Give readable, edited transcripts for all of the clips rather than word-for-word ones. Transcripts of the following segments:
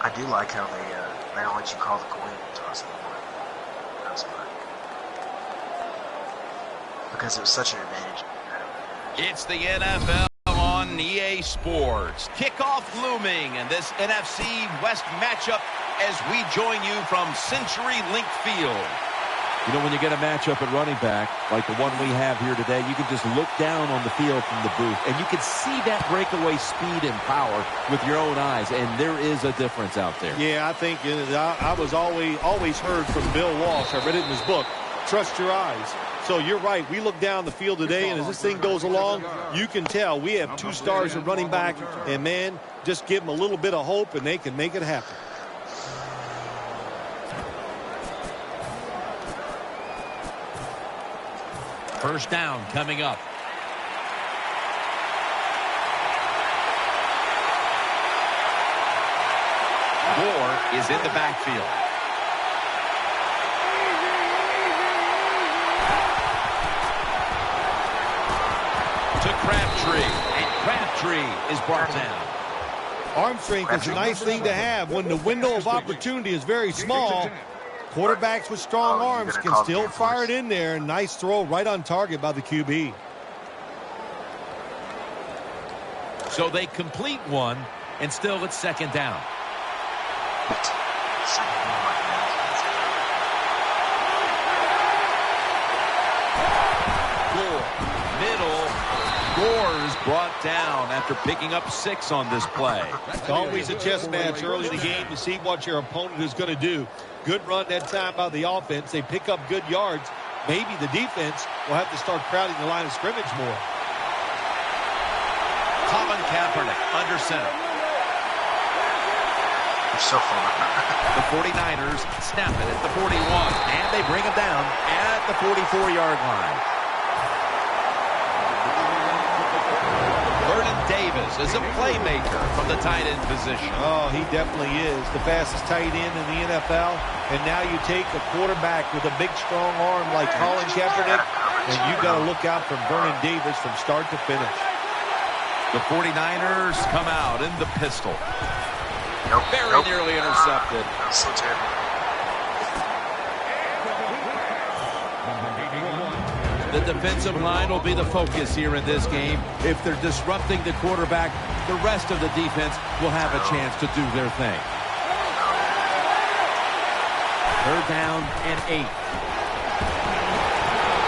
I do like how they don't let you call the coin toss anymore. That's fine. Because it was such an advantage. It's the NFL on EA Sports. Kickoff looming in this NFC West matchup as we join you from CenturyLink Field. You know, when you get a matchup at running back, like the one we have here today, you can just look down on the field from the booth, and you can see that breakaway speed and power with your own eyes, and there is a difference out there. Yeah, I think I was always heard from Bill Walsh. I read it in his book, Trust Your Eyes. So you're right. We look down the field today, and as this thing goes along, you can tell we have 2 stars at running back, and, man, just give them a little bit of hope, and they can make it happen. First down coming up. Moore is in the backfield. To Crabtree, and Crabtree is brought down. Arm strength is a nice thing to have when the window of opportunity is very small. Quarterbacks with strong arms can still fire it in there. Nice throw right on target by the QB. So they complete one, and still it's second down. Gore is brought down after picking up 6 on this play. It's always a chess match early in the game to see what your opponent is going to do. Good run that time by the offense. They pick up good yards. Maybe the defense will have to start crowding the line of scrimmage more. Colin Kaepernick under center. So far. The 49ers snap it at the 41, and they bring him down at the 44-yard line. Davis is a playmaker from the tight end position. Oh, he definitely is. The fastest tight end in the NFL. And now you take a quarterback with a big, strong arm like Colin Kaepernick, and you've got to look out for Vernon Davis from start to finish. The 49ers come out in the pistol. Very nearly intercepted. So terrible. The defensive line will be the focus here in this game. If they're disrupting the quarterback, the rest of the defense will have a chance to do their thing. Third down and 8.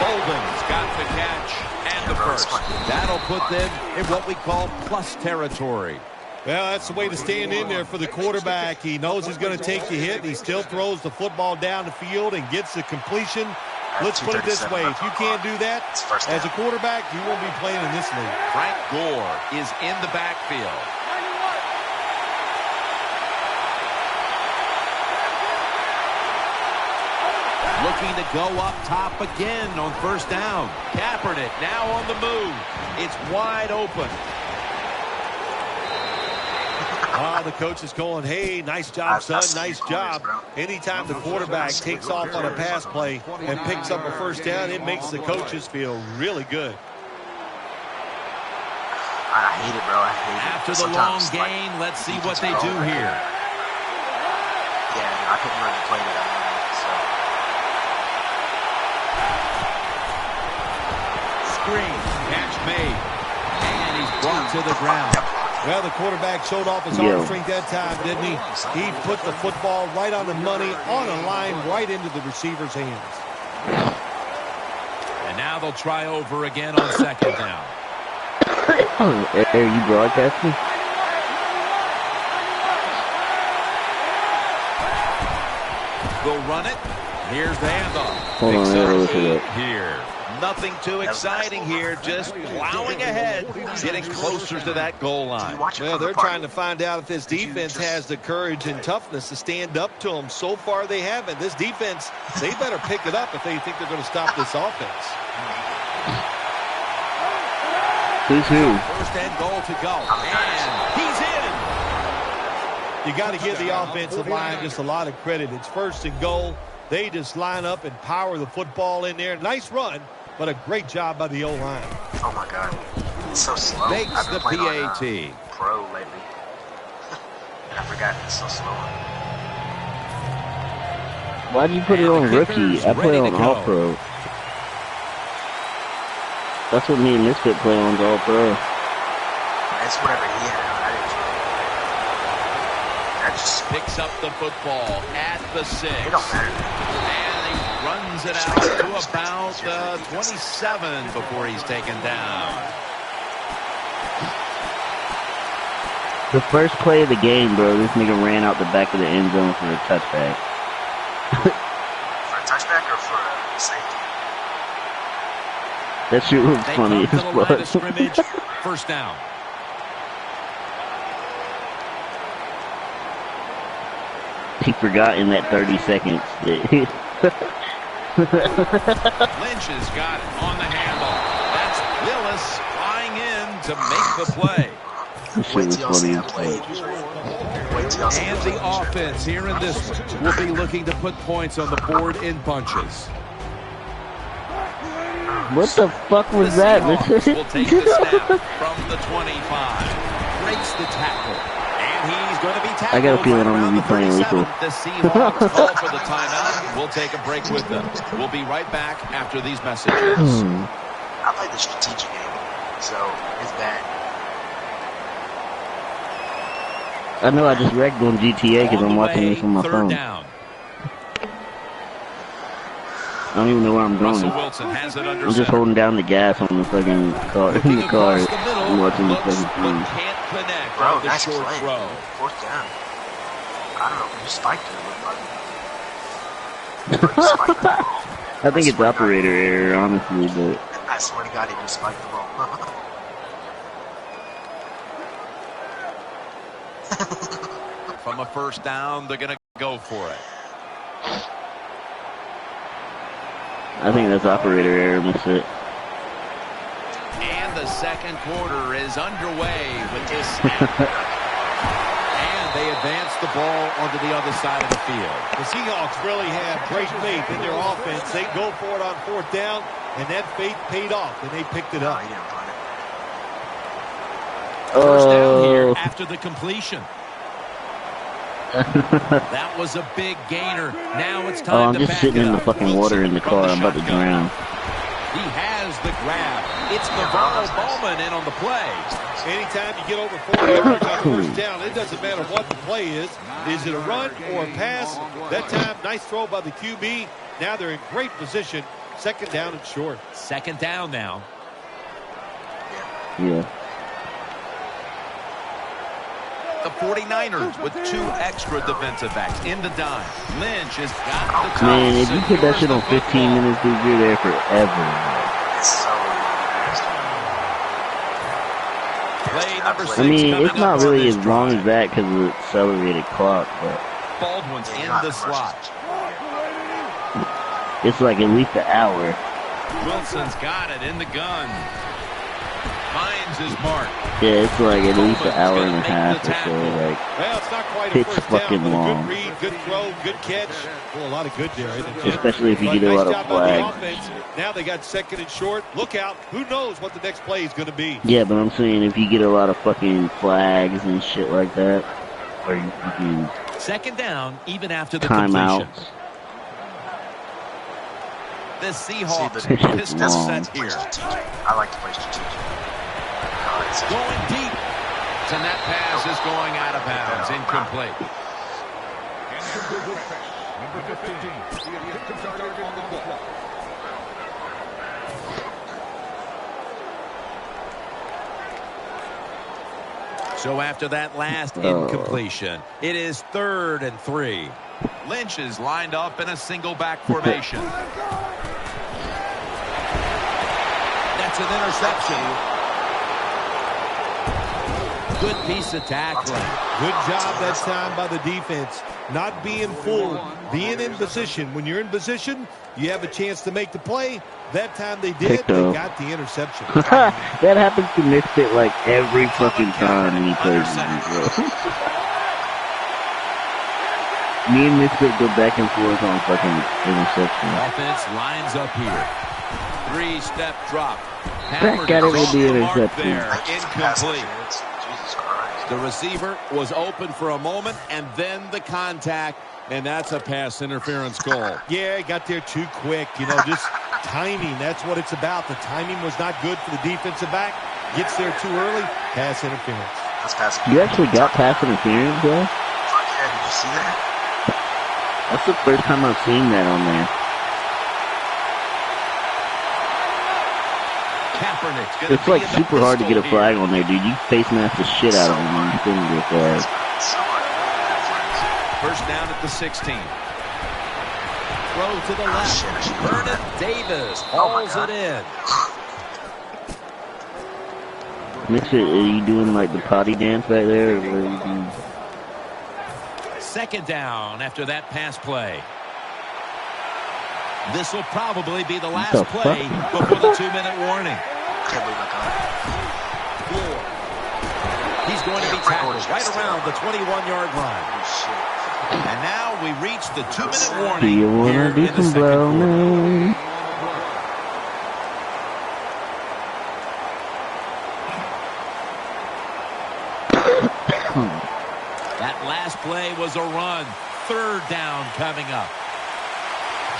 Bolden's got the catch and the first. That'll put them in what we call plus territory. Well, that's the way to stand in there for the quarterback. He knows he's going to take the hit, and he still throws the football down the field and gets the completion. Let's put it this way. If you can't do that, as a quarterback, you won't be playing in this league. Frank Gore is in the backfield. Looking to go up top again on first down. Kaepernick now on the move. It's wide open. The coach is going, hey, nice job, son, nice job. Anytime the quarterback takes off on a pass play and picks up a first down, it makes the coaches feel really good. I hate it, bro. I hate it. After the long gain, let's see what they do here. Yeah, I couldn't run the play that I wanted, so. Screen, catch made, and he's brought to the ground. Well, the quarterback showed off his arm strength that time, didn't he? He put the football right on the money, on a line, right into the receiver's hands. And now they'll try over again on second down. Are you broadcasting? They'll run it. Here's the handoff. Hold on, I gotta look it up. Here. Nothing too exciting here, just plowing ahead, getting closer to that goal line. Well, they're trying to find out if this defense has the courage and toughness to stand up to them. So far, they haven't. This defense, they better pick it up if they think they're going to stop this offense. Who's who? First and goal to go, and he's in. You got to give the offensive line just a lot of credit. It's first and goal. They just line up and power the football in there. Nice run. But a great job by the O-line. Oh, my God. It's so slow. Makes the PAT. Pro lately. I forgot it's so slow. Why'd you put it on rookie? I play on all pro. That's what me and Misfit play on all pro. That's whatever he had. I didn't. That just Picks up the football at the 6. it don't matter. And he runs it out to about 27 before he's taken down. The first play of the game, bro, this nigga ran out the back of the end zone for a touchback. For a touchback or for a safety? That shit was They funny come as to the line of fuck. scrimmage. First down. He forgot in that 30 seconds. Lynch has got it on the handle. That's Willis flying in to make the play. That shit Wait was till y'all see funny that as play. fuck. Wait till y'all see And that the play. offense here in this one will be looking to put points on the board in bunches. What the fuck The was that? Seahawks will take the snap from the 25. Breaks the tackle. And he's going to be tackled. I got a feeling right I'm around gonna be playing the 37. lethal. The Seahawks call for the timeout. We'll take a break with them. We'll be right back after these messages. I play the strategic game, so it's bad. I know I just wrecked on GTA because On I'm the watching way, this on my third phone. down. I don't even know where I'm Russell going. Wilson has it under I'm just center. holding down the gas on the fucking car. In Looking the car, across the middle, watching the looks fucking but thing. can't connect Bro, on the nice short play. throw. Fourth down. I don't know. You spiked it. It looked like. You spiked it. I think it's operator error, honestly, but I swear to God, he just spiked the ball. From a first down, they're going to go for it. I think that's operator error, Misfit. And the second quarter is underway with this snap. And they advance the ball onto the other side of the field. The Seahawks really have great faith in their offense. They go for it on fourth down, and that faith paid off, and they picked it No, up. he didn't punt it. First down here Oh, after the completion. That was a big gainer. Now it's time I'm to just back sitting it in the up. fucking water in the From car. I'm about to shotgun. drown. He has the grab. It's Navarro Bowman in on the play. Anytime you get over 4 yards on first down, it doesn't matter what the play is. Is it a run or a pass? That time, nice throw by the QB. Now they're in great position. Second down and short. Second down now. Yeah. The 49ers with 2 extra defensive backs in the dime. Lynch has got the top. Man, if you put that shit on 15 minutes, dude, you're there forever. It's so Play number 6 I mean, coming it's not up on really this as long drive. as that because of the accelerated clock, but Baldwin's in the slot. it's like at least an hour. Wilson's got it in the gun. Finds his mark. Yeah, it's like at least an hour and a half or so. Like, Well, it's not quite a It's first fucking down, but a long. good read, good throw, good catch. Well, a lot of good there, isn't it? especially if you But get a nice lot of job by the flags. offense. Now they got second and short. Look out. Who knows what the next play is going to be? Yeah, but I'm saying if you get a lot of fucking flags and shit like that, or you can Second down, even after the completion. timeouts. The Seahawks See, but pistol that's set play here. strategic. I like to play strategic. Going deep. And that pass is going out of bounds. Incomplete. So after that last Oh. incompletion, it is 3rd and 3. Lynch is lined up in a single back formation. That's an interception. Good piece of tackling. Good job that time by the defense. Not being fooled, being in position. When you're in position, you have a chance to make the play. That time they did. Picked They up. got the interception. That happens to Misfit like every fucking time he plays with me, bro. Me and Misfit go back and forth on fucking interception. Offense lines up here. 3-step drop. Back at it with the off mark interception. there. Incomplete. Incomplete. Jesus Christ. The receiver was open for a moment, and then the contact, and that's a pass interference call. Yeah, he got there too quick. You know, just timing. That's what it's about. The timing was not good for the defensive back. Gets there too early, pass interference. That's pass interference. You actually got pass interference, bro? Fuck yeah, did you see that? That's the first time I've seen that on there. It's like super hard to get a flag on there, dude. You face mask the shit out of him and you still get a flag. First down at the 16. Throw to the left. Vernon Davis hauls it in. Mitch, are you doing like the potty dance right there? Or what are you doing? Second down after that pass play. This will probably be the last play before the 2-minute warning. Can't believe I got it. He's going to be tackled right around the 21-yard line. Oh, shit. And now we reach the 2-minute warning. Do you wanna do some brownie? That last play was a run. Third down coming up.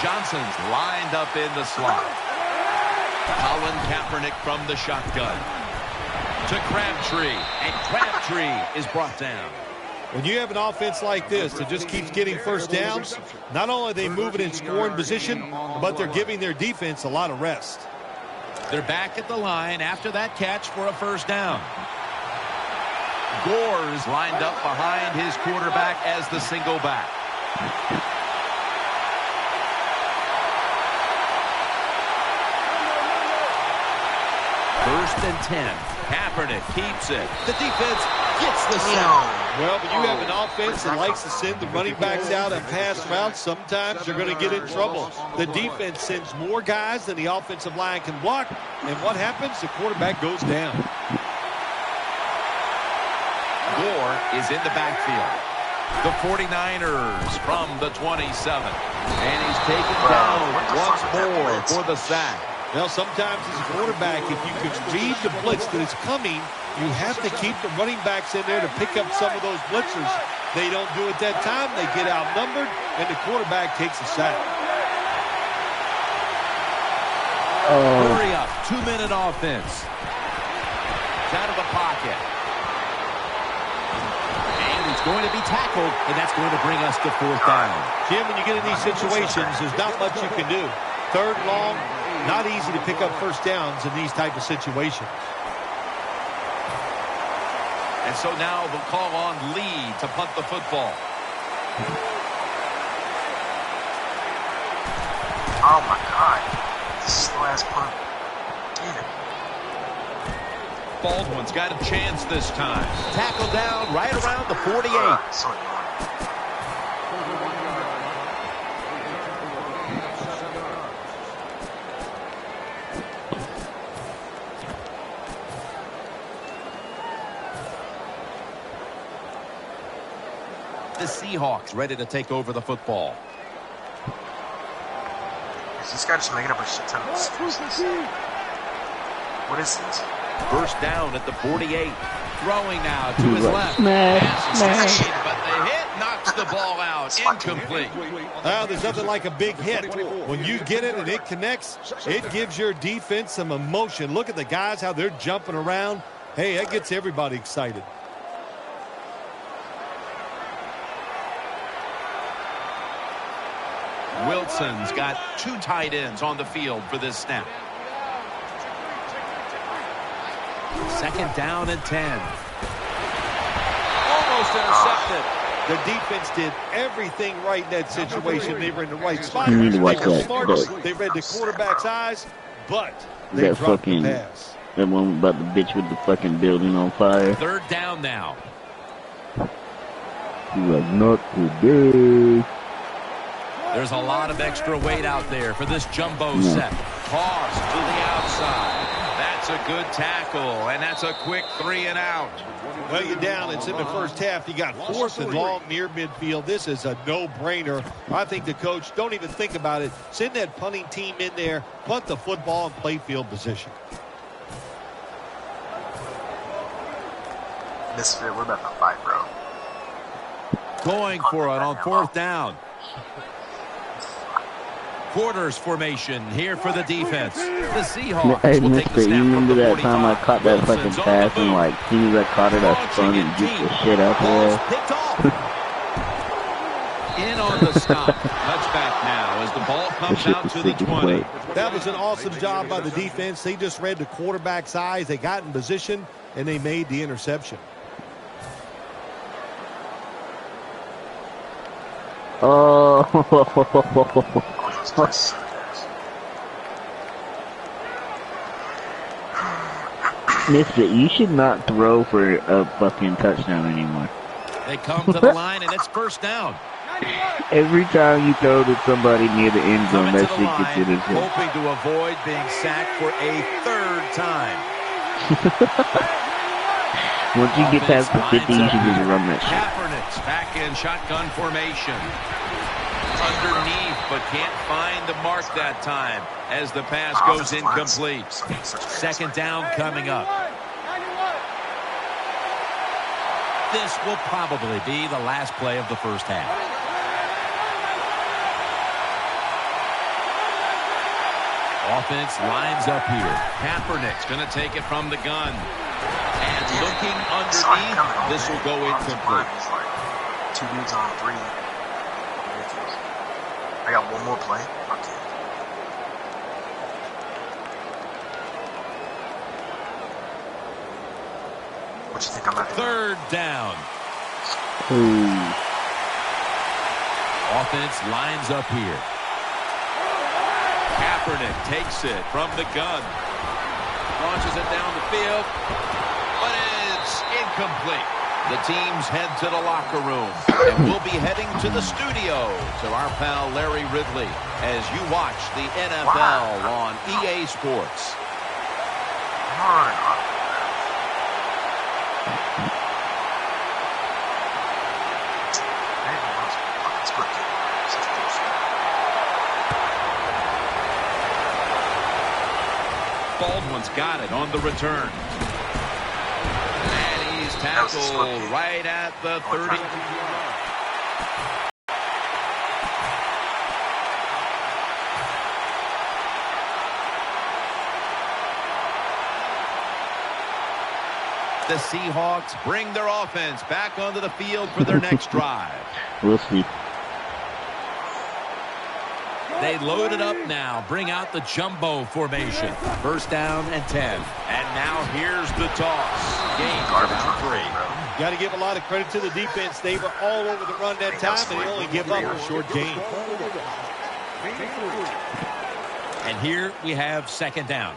Johnson's lined up in the slot. Colin Kaepernick from the shotgun. To Crabtree. And Crabtree is brought down. When you have an offense like this that just keeps getting first downs, not only are they moving in scoring position, but they're giving their defense a lot of rest. They're back at the line after that catch for a first down. Gore's lined up behind his quarterback as the single back. First and 10. Kaepernick keeps it. The defense gets the sack. Well, when you have an offense that likes to send the running backs out and pass routes, sometimes you're going to get in trouble. The defense sends more guys than the offensive line can block. And what happens? The quarterback goes down. Gore is in the backfield. The 49ers from the 27. And he's taken down once more for the sack. Well, sometimes as a quarterback, if you can read the blitz that is coming, you have to keep the running backs in there to pick up some of those blitzers. They don't do it that time. They get outnumbered, and the quarterback takes a sack. Hurry up. 2-minute offense. Out of the pocket. And he's going to be tackled, and that's going to bring us to fourth down. Jim, when you get in these situations, there's not much you can do. Third long, not easy to pick up first downs in these type of situations. And so now they'll call on Lee to punt the football. Oh, my God. This slow-ass punt. Damn it. Baldwin's got a chance this time. Tackle down right around the 48. So annoying. The Seahawks ready to take over the football. Is this guy just making up a shit ton of excuses? What is this? First down at the 48. Throwing now to his left. Smash. But the hit knocks the ball out. Incomplete. Well, there's nothing like a big hit. When you get it and it connects, it gives your defense some emotion. Look at the guys, how they're jumping around. Hey, that gets everybody excited. Wilson's got two tight ends on the field for this snap. Second down and 10. Almost intercepted. The defense did everything right in that situation. They were in the right spot. You need to watch they were that. smart. They read the quarterback's eyes, but they That dropped fucking, the pass. that one about the bitch with the fucking building on fire. Third down now. He's like, not today. There's a lot of extra weight out there for this jumbo set. Toss to the outside. That's a good tackle, and that's a quick 3 and out. Well, you're down. It's in the first half. You got fourth and long near midfield. This is a no-brainer. I think the coach, don't even think about it. Send that punting team in there, punt the football, and play field position. Misfit, we're about to fight, bro. Going for it on 4th down. Quarters formation here for the defense. The Seahawks Hey, will take the Mister, snap you from remember the that 45. time I caught that fucking Wilson's on pass the and move. like, as soon as I caught it, I spun and beat the shit out Ball's of her? picked off. In on the stop. Touchback now as the ball comes out to the 20. That was an awesome job by the defense. They just read the quarterback's eyes. They got in position, and they made the interception. Oh. Mister, you should not throw for a fucking touchdown anymore. They come to the line, and it's 1st down. Every time you throw to somebody near the end zone, Coming to that the shit line, gets in his head. hoping to avoid being sacked for a 3rd time. Once you get past the 50, you should just run that shit. Kaepernick's back in shotgun formation. Underneath, but can't find the mark that time as the pass goes incomplete. 2nd down coming up. This will probably be the last play of the 1st half. Offense lines up here. Kaepernick's going to take it from the gun. And looking underneath, this will go incomplete. 2 dudes on 3. I got one more play. Okay. What you think I'm at? 3rd down. Ooh. Offense lines up here. Kaepernick takes it from the gun. Launches it down the field. But it's incomplete. The teams head to the locker room. And we'll be heading to the studio to our pal Larry Ridley as you watch the NFL on EA Sports. Baldwin's got it on the return. And he's tackled right at the 30. The Seahawks bring their offense back onto the field for their next drive. We'll see. They load it up now. Bring out the jumbo formation. 1st down and 10. And now here's the toss. Game down 3. Got to give a lot of credit to the defense. They were all over the run that time, and they only give up a short gain. And here we have 2nd down.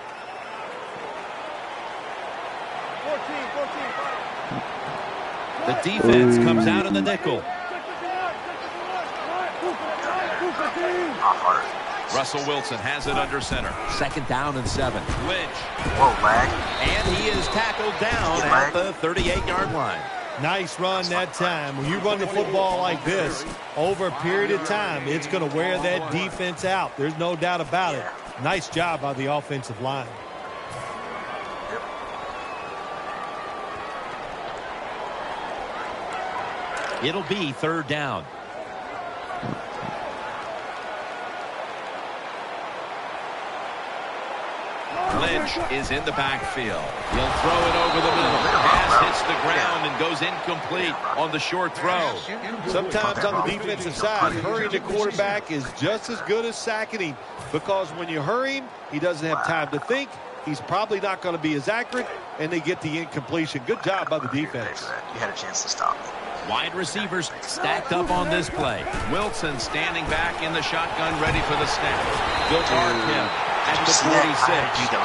The defense comes out in the nickel. Russell Wilson has it under center. 2nd down and 7. Lynch. Whoa, lag. And he is tackled down at the 38-yard line. Nice run that time. When you run the football like this, over a period of time, it's going to wear that defense out. There's no doubt about it. Nice job by the offensive line. It'll be 3rd down. Lynch is in the backfield. He'll throw it over the middle. Pass hits the ground and goes incomplete on the short throw. Sometimes on the defensive side, hurrying the quarterback is just as good as sacking him, because when you hurry him, he doesn't have time to think. He's probably not going to be as accurate, and they get the incompletion. Good job by the defense. You had a chance to stop me. Wide receivers stacked up on this play. Wilson standing back in the shotgun, ready for the snap. They'll guard him at the 46.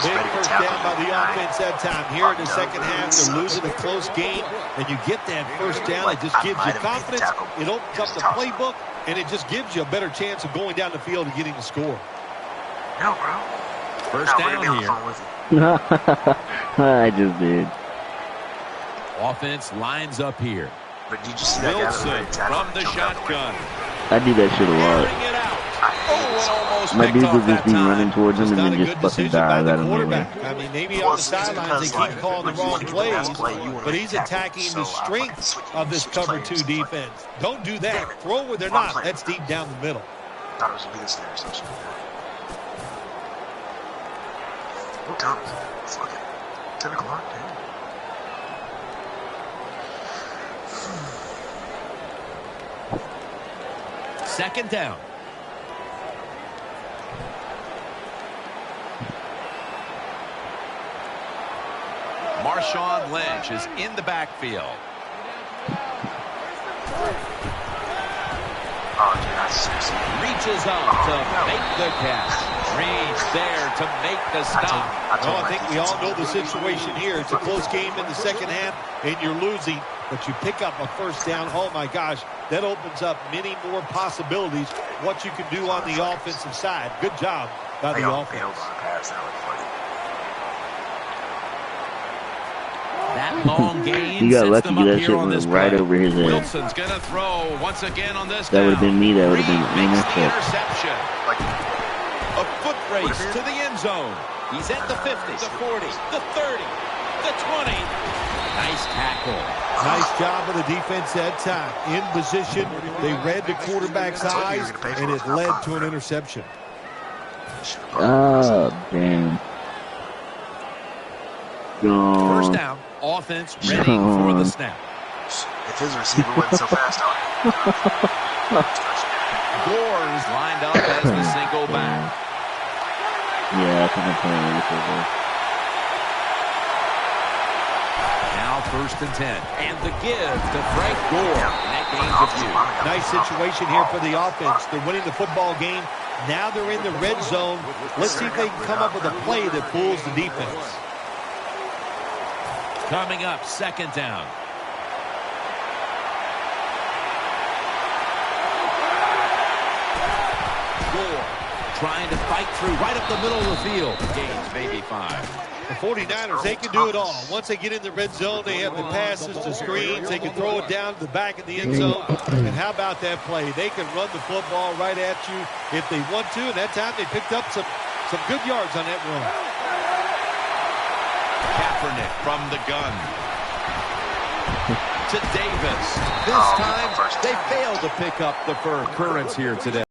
Big 1st down by the offense that time. Here in the 2nd half, they're losing a close game, and you get that 1st down. It just gives you confidence. It opens up the playbook, and it just gives you a better chance of going down the field and getting the score. No, bro. 1st down here. I just did. Offense lines up here. But did you see that Wilson from the shotgun. I do that shit a lot. It out. it almost My picked dude off would just that be time. running towards him Just and not then a just good fucking decision by dive the out of nowhere. quarterback. I mean, maybe on the sidelines they keep calling the wrong plays, but he's attacking the strength of this cover 2 defense. Don't do that. Throw where they're not. That's deep down the middle. Thought it was going to be this there, so I should do that. No time. Fuck it. 10 o'clock, dude. Second down. Marshawn Lynch is in the backfield. Oh, dude, that's seriously. Reaches up to make the catch. Reads there to make the stop. Well, I think we all know the situation here. It's a close game in the second half, and you're losing, but you pick up a first down. Oh, my gosh, that opens up many more possibilities, what you can do on the offensive side. Good job by the offense. That long gain You got sets lucky them up that here shit on went this right play. over his head. Wilson's going to throw once again on this That would have been me. That would have been Reed an makes the interception. interception. A foot race to the end zone. He's at the 50, the 40, the 30, the 20. Nice tackle. Nice job of the defense that time. In position, they read the quarterback's eyes, and it led to an interception. Oh, damn. No. First down, offense ready for the snap. If his receiver wasn't so fast on it. Gore's lined up as the single back. Yeah, I think I'm playing really good. Now first and 10. And the give to Frank Gore. And that gains a few. Nice situation here for the offense. They're winning the football game. Now they're in the red zone. Let's see if they can come up with a play that fools the defense. Coming up, second down. Gore trying to fight through right up the middle of the field. Gains maybe 5. The 49ers, they can do it all. Once they get in the red zone, they have the passes, the screens. They can throw it down to the back of the end zone. And how about that play? They can run the football right at you if they want to. And that time they picked up some good yards on that run. Kaepernick from the gun to Davis. This time, they failed to pick up the occurrence here today.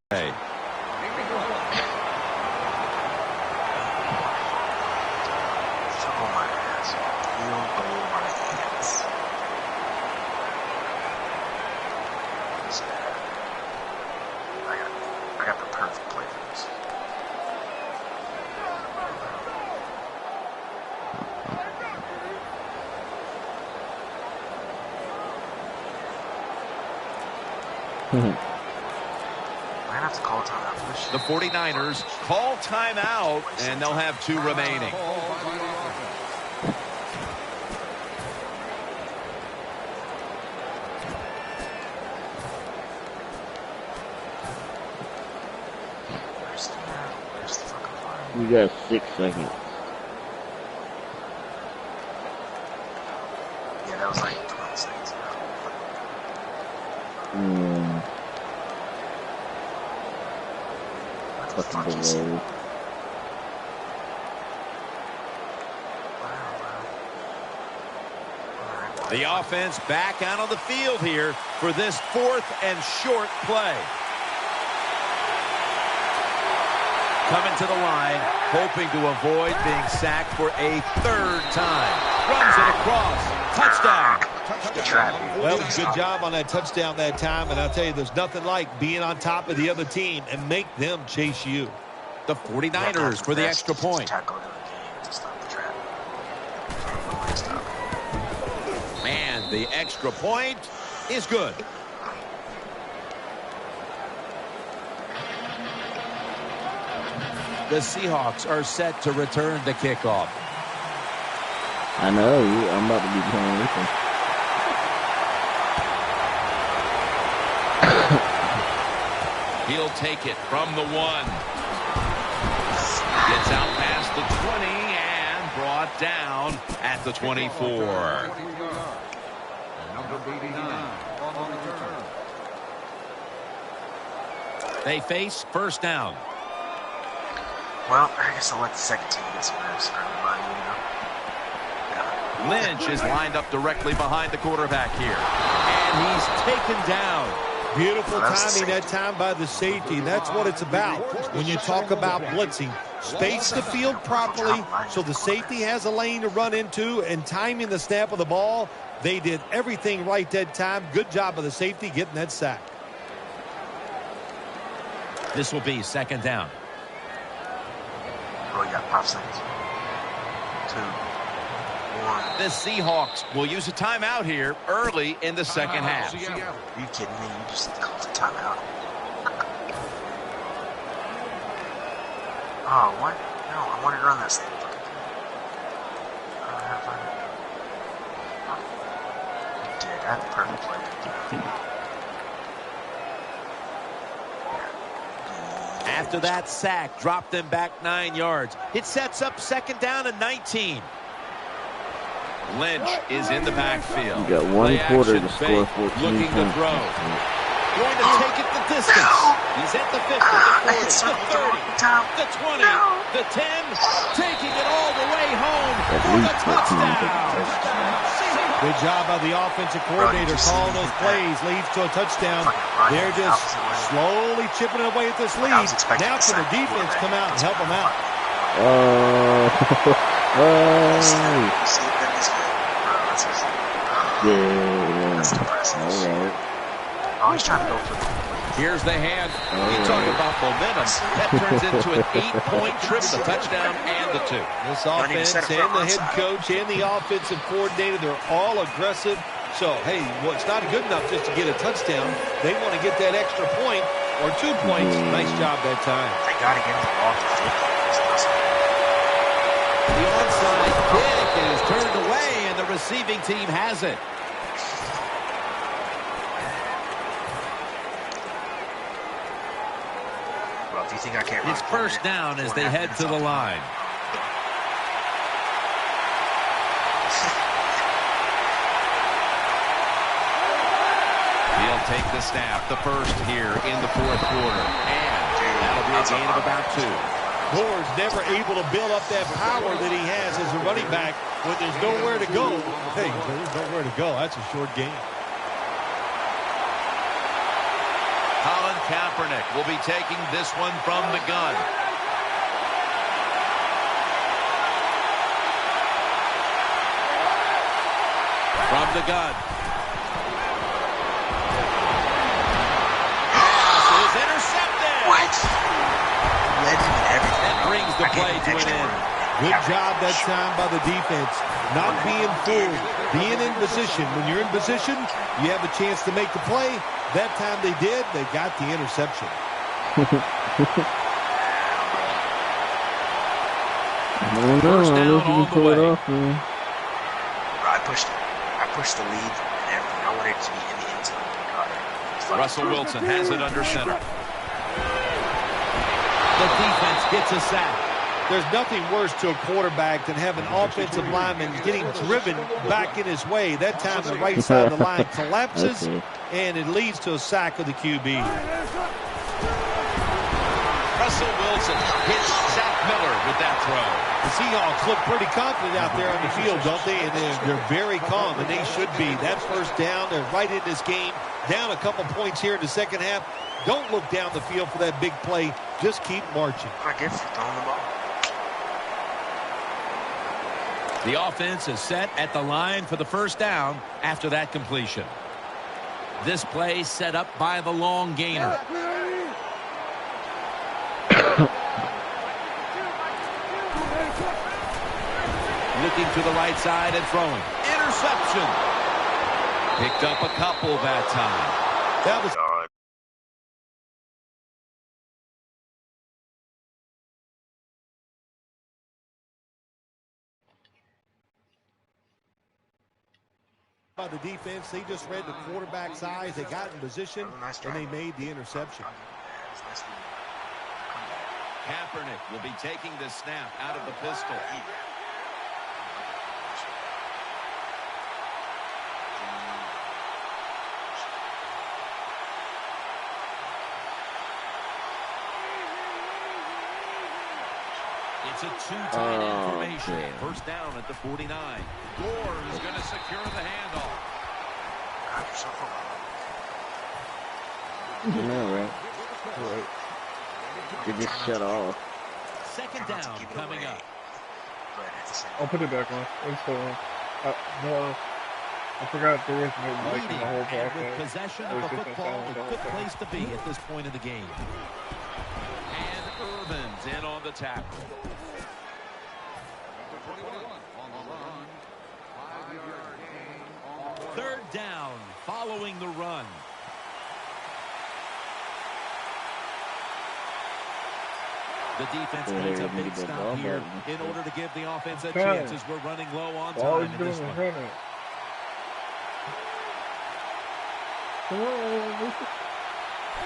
I got the perfect play for this. I have to call timeout for this shit. The 49ers call timeout, and they'll have 2 remaining. Where's the fucking fire? We got 6 seconds. Yeah, that was like 20 seconds ago. Fucking delay. The offense back out on the field here for this 4th and short play. Coming to the line, hoping to avoid being sacked for a 3rd time. Runs it across. Touchdown. Well, good job on that touchdown that time. And I'll tell you, there's nothing like being on top of the other team and make them chase you. The 49ers for the extra point. And the extra point is good. The Seahawks are set to return the kickoff. I know. I'm about to be playing with him. He'll take it from the 1. Gets out past the 20 and brought down at the 24. They face first down. Well, I guess I'll let the second team get some reps for everybody, you know. Lynch is lined up directly behind the quarterback here. And he's taken down. Beautiful Well, timing that time by the safety. That's what it's about when you talk about blitzing. Space the field properly so the safety has a lane to run into, and timing the snap of the ball. They did everything right that time. Good job of the safety getting that sack. This will be second down. Oh, you got 5 seconds. 2, 1. The Seahawks will use a timeout here early in the second half. Are you kidding me? You just called a timeout. Oh, what? No, I wanted to run that same fucking thing. I don't know how to find it. You did. I had the perfect play. After that sack, dropped them back 9 yards. It sets up second down and 19. Lynch is in the backfield. You got one Play quarter action to score fake, 14 looking to points. throw. Going to take it the distance. He's at the 50, the 40, the 30, the 20, the 10, taking it all the way home for the touchdown. Good job by the offensive coordinator calling those plays. Leads to a touchdown. They're just slowly chipping away at this lead. Now can the defense come out and help them out? That's depressing. Oh, he's trying to go for it. Here's the hand. You talk about momentum. That turns into an 8-point trip, the touchdown and the 2. This offense and the head coach and the offensive coordinator, they're all aggressive. So, hey, well, it's not good enough just to get a touchdown. They want to get that extra point or 2 points. Nice job that time. They got to get the ball to 50. The onside kick is turned away, and the receiving team has it. Well, if you think I can't run It's first down as they head to the line. He'll take the snap, the first here in the fourth quarter. And that'll be a gain of about 2. Moore's never able to build up that power that he has as a running back when there's nowhere to go. Hey, there's nowhere to go. That's a short game. Colin Kaepernick will be taking this one from the gun. From the gun. Pass is intercepted. What? Led him in everything. That brings the play to an end. Good job that time by the defense. Not being fooled. Being in position. When you're in position, you have a chance to make the play. That time they did. They got the interception. First down all the way. I pushed it. I pushed the lead and everything. I wanted it to be in the end zone. Russell Wilson has it under center. The defense gets a sack. There's nothing worse to a quarterback than having offensive linemen getting driven back in his way. That time the right side of the line collapses, and it leads to a sack of the QB. Russell Wilson hits Zach Miller with that throw. The Seahawks look pretty confident out there on the field, don't they? And they're very calm, and they should be. That first down, they're right in this game. Down a couple points here in the second half. Don't look down the field for that big play. Just keep marching. I get for throwing the ball. The offense is set at the line for the first down after that completion. This play set up by the long gainer. Looking to the right side and throwing. Interception. Picked up a couple that time. That was by the defense. They just read the quarterback's eyes. They got in position, and they made the interception. Kaepernick will be taking the snap out of the pistol. It's a two-tight end formation. First down at the 49. Gore is going to secure the handoff. God, you're so cool. You know, right? Right. You just shut off. Second down coming up. But at the same I'll put it back on. It's still on. No, I forgot there was no mic in Leading the whole and with process. possession It of was the just in football, silence a the whole good time. place to be at this point of the game. And Urban's in on the tackle. Third down following the run. The defense needs a big stop here in order to give the offense a chance as we're running low on All time he's in doing this is one. running. Come on,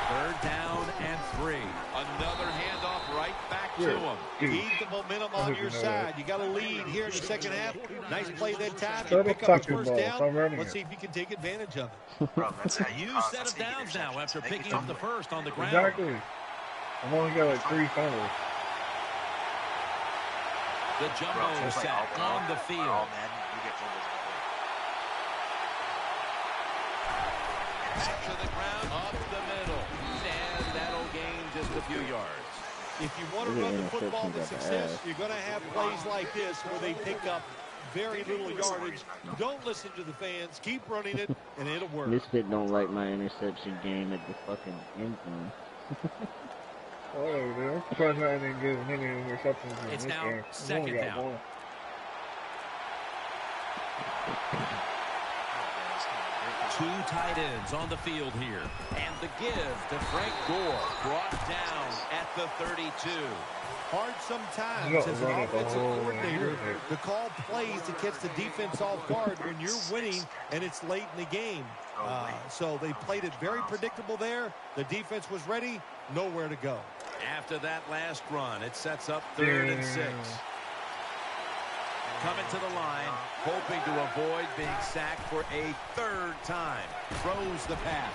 Third down and 3. Another handoff right back to Yeah. him. Keep the momentum on your side. You got a lead here in the second half. Nice play that time. Throw You the pick up the fucking first ball. down. Stop running Let's it. see if you can take advantage of it. Bro, that's how New cause, set that's of how you get downs now interceptions. after Make me picking up the fumble. first on the ground. Exactly. I've only got like 3 fumbles. The Bro, jumbo if you play set all on the Madden, field. all Madden, you get fumbles. Back to the ground, up the middle. And that'll gain just a few yards. If you want to run the football with success, you're going to have plays like this where they pick up very little yardage. Don't listen to the fans. Keep running it, and it'll work. Misfit don't like my interception game at the fucking end zone. Whatever, dude. I'm surprised I didn't get as many interceptions in It's this now game. I've second only got down. 1. Two tight ends on the field here. And the give to Frank Gore, brought down at the 32. Hard sometimes You as don't an run it the offensive whole coordinator way. to call plays to catch the defense off guard when you're winning and it's late in the game. So they played it very predictable there. The defense was ready, nowhere to go. After that last run, it sets up 3rd and 6. Coming to the line, hoping to avoid being sacked for a 3rd time. Throws the pass,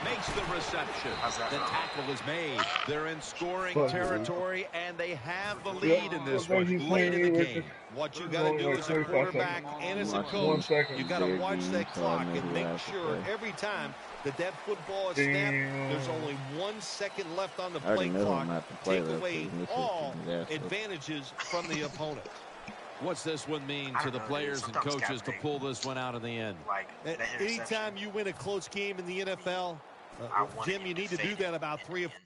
makes the reception. The tackle is made. They're in scoring territory, and they have the lead in this one late in the game. What you got to do as a quarterback and as a coach, you got to watch that clock and make sure every time that football is snapped, there's only 1 second left on the play clock. Take away all advantages from the opponent. What's this one mean to the players and coaches to pull this one out in the end? Like, Anytime you win a close game in the NFL, Jim, you need to do that about 3 or 4